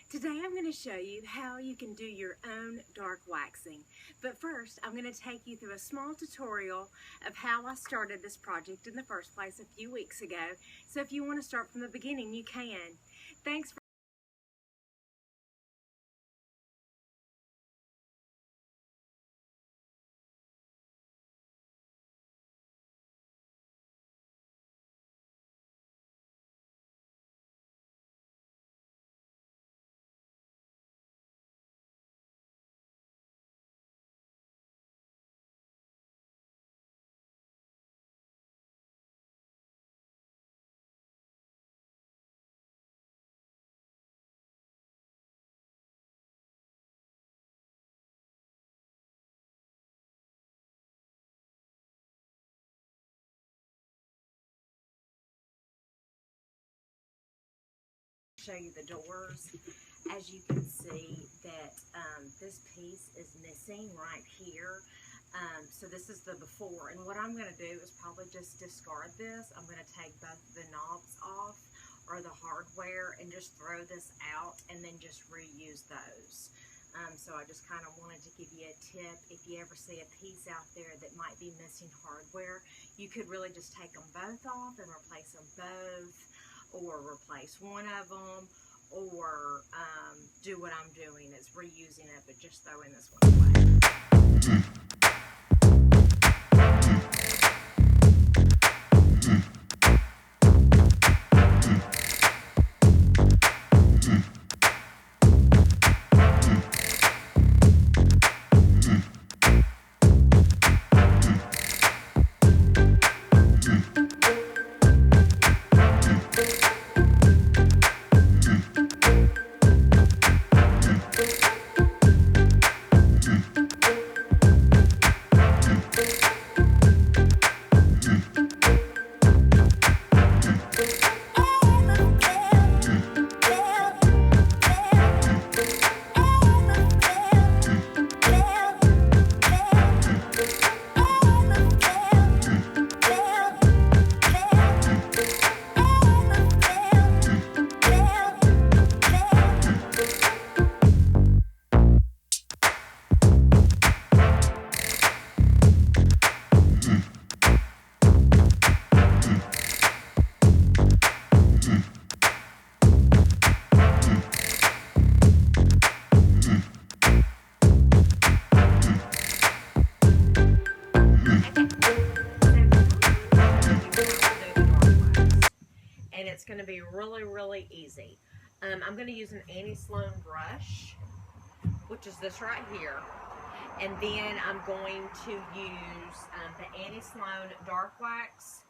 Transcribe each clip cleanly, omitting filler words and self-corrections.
Today I'm going to show you how you can do your own dark waxing. But first, I'm going to take you through a small tutorial of how I started this project in the first place a few weeks ago. So if you want to start from the beginning, you can. Thanks for show you the doors. As you can see that this piece is missing right here. So this is the before, and what I'm going to do is probably just discard this. I'm going to take both the knobs off or the hardware and just throw this out and then just reuse those. So I just kind of wanted to give you a tip. If you ever see a piece out there that might be missing hardware, you could really just take them both off and replace them both, or replace one of them, or do what I'm doing, is reusing it, but just throwing this one away. And it's going to be really easy. I'm going to use an Sloan brush, which is this right here, and then I'm going to use the Sloan dark wax,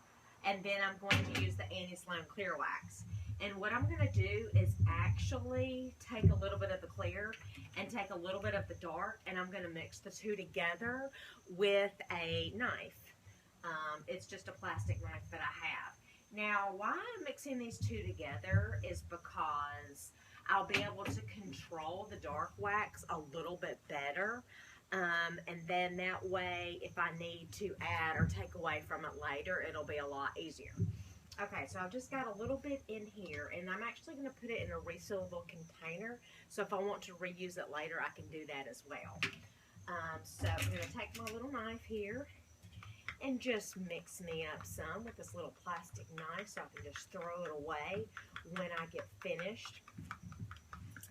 and then I'm going to use the Sloan clear wax. And what I'm going to do is actually take a little bit of the clear and take a little bit of the dark, and I'm going to mix the two together with a knife. It's just a plastic knife that I have. Now, why I'm mixing these two together is because I'll be able to control the dark wax a little bit better. And then that way, if I need to add or take away from it later, it'll be a lot easier. Okay, so I've just got a little bit in here, and I'm actually going to put it in a resealable container. So if I want to reuse it later, I can do that as well. So I'm going to take my little knife here and just mix me up some with this little plastic knife so I can just throw it away when I get finished.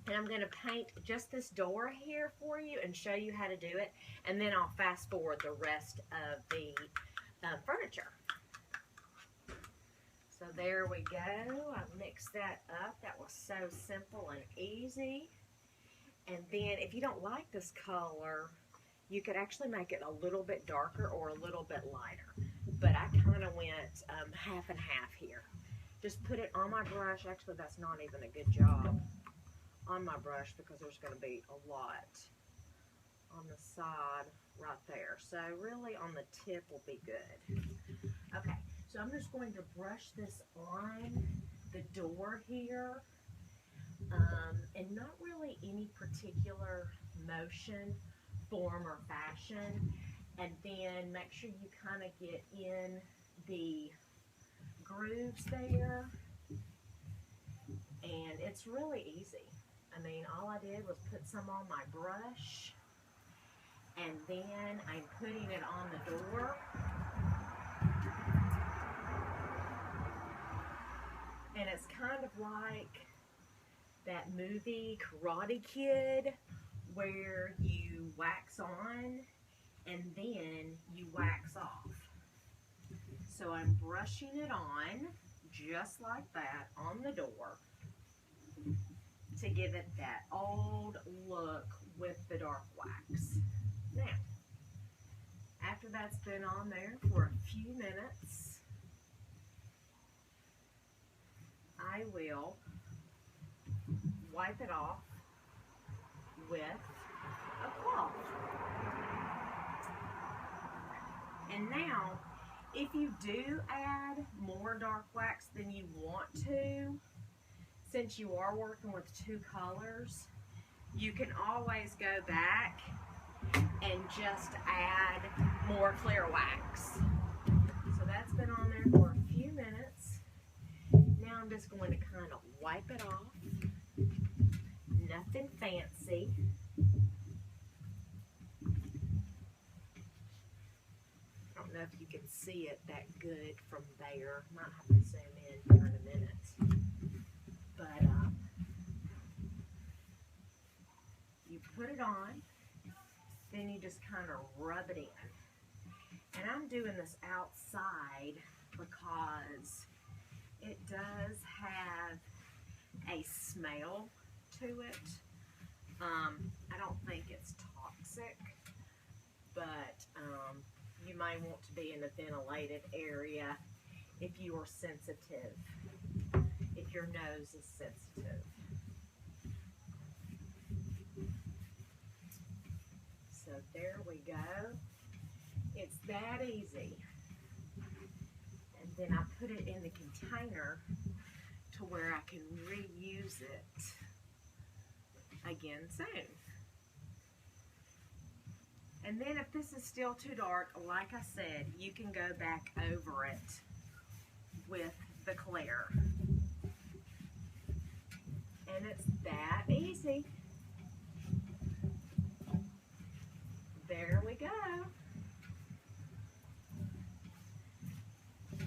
And I'm going to paint just this door here for you and show you how to do it, and then I'll fast forward the rest of the furniture. So there we go. I mixed that up. That was so simple and easy. And then if you don't like this color, you could actually make it a little bit darker or a little bit lighter. But I kind of went half and half here. Just put it on my brush. Actually, that's not even a good job on my brush because there's going to be a lot on the side right there. So really on the tip will be good. Okay, so I'm just going to brush this on the door here. And not really any particular motion, form, or fashion. And then make sure you kind of get in the grooves there. And it's really easy. I mean, all I did was put some on my brush, and then I'm putting it on the door. And it's kind of like that movie Karate Kid, where you wax on and then you wax off. So I'm brushing it on just like that on the door to give it that old look with the dark wax. Now, after that's been on there for a few minutes, I will wipe it off with a cloth. And now, if you do add more dark wax than you want to, since you are working with two colors, you can always go back and just add more clear wax. So that's been on there for a few minutes. Now I'm just going to kind of wipe it off. Nothing fancy. I don't know if you can see it that good from there. Might have to zoom in here in a minute. But you put it on, then you just kind of rub it in. And I'm doing this outside because it does have a smell to it. I don't think it's toxic, but you might want to be in a ventilated area if you are sensitive, if your nose is sensitive. So there we go. It's that easy. And then I put it in the container to where I can reuse it again soon. And then if this is still too dark, like I said, you can go back over it with the clear. And it's that easy. There we go.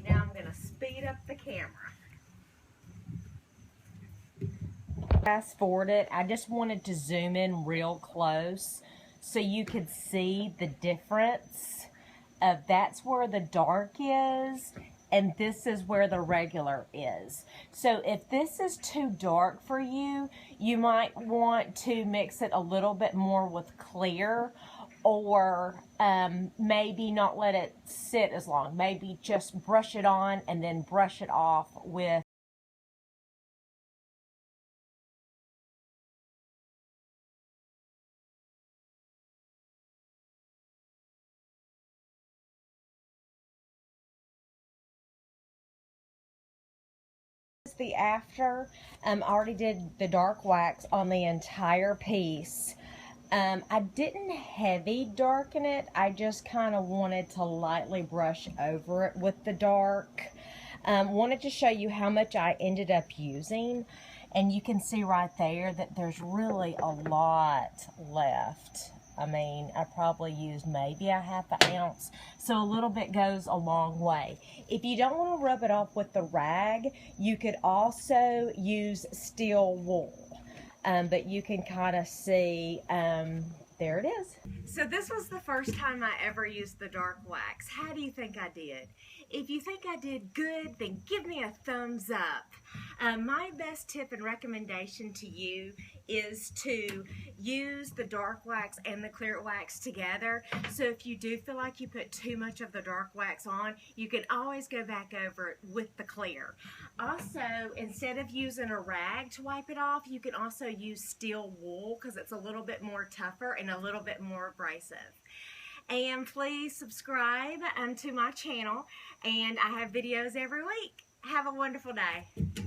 Now I'm going to speed up the camera. Fast forward it. I just wanted to zoom in real close so you could see the difference of that's where the dark is and this is where the regular is. So if this is too dark for you, you might want to mix it a little bit more with clear, or maybe not let it sit as long. Maybe just brush it on and then brush it off with the after. I already did the dark wax on the entire piece. I didn't heavy darken it. I just kind of wanted to lightly brush over it with the dark. Wanted to show you how much I ended up using, and you can see right there that there's really a lot left. I mean, I probably used maybe a ½ ounce, so a little bit goes a long way. If you don't want to rub it off with the rag, you could also use steel wool. But you can kind of see, there it is. So this was the first time I ever used the dark wax. How do you think I did? If you think I did good, then give me a thumbs up. My best tip and recommendation to you is to use the dark wax and the clear wax together. So if you do feel like you put too much of the dark wax on, you can always go back over it with the clear. Also, instead of using a rag to wipe it off, you can also use steel wool because it's a little bit more tougher and a little bit more abrasive. And please subscribe to my channel, and I have videos every week. Have a wonderful day.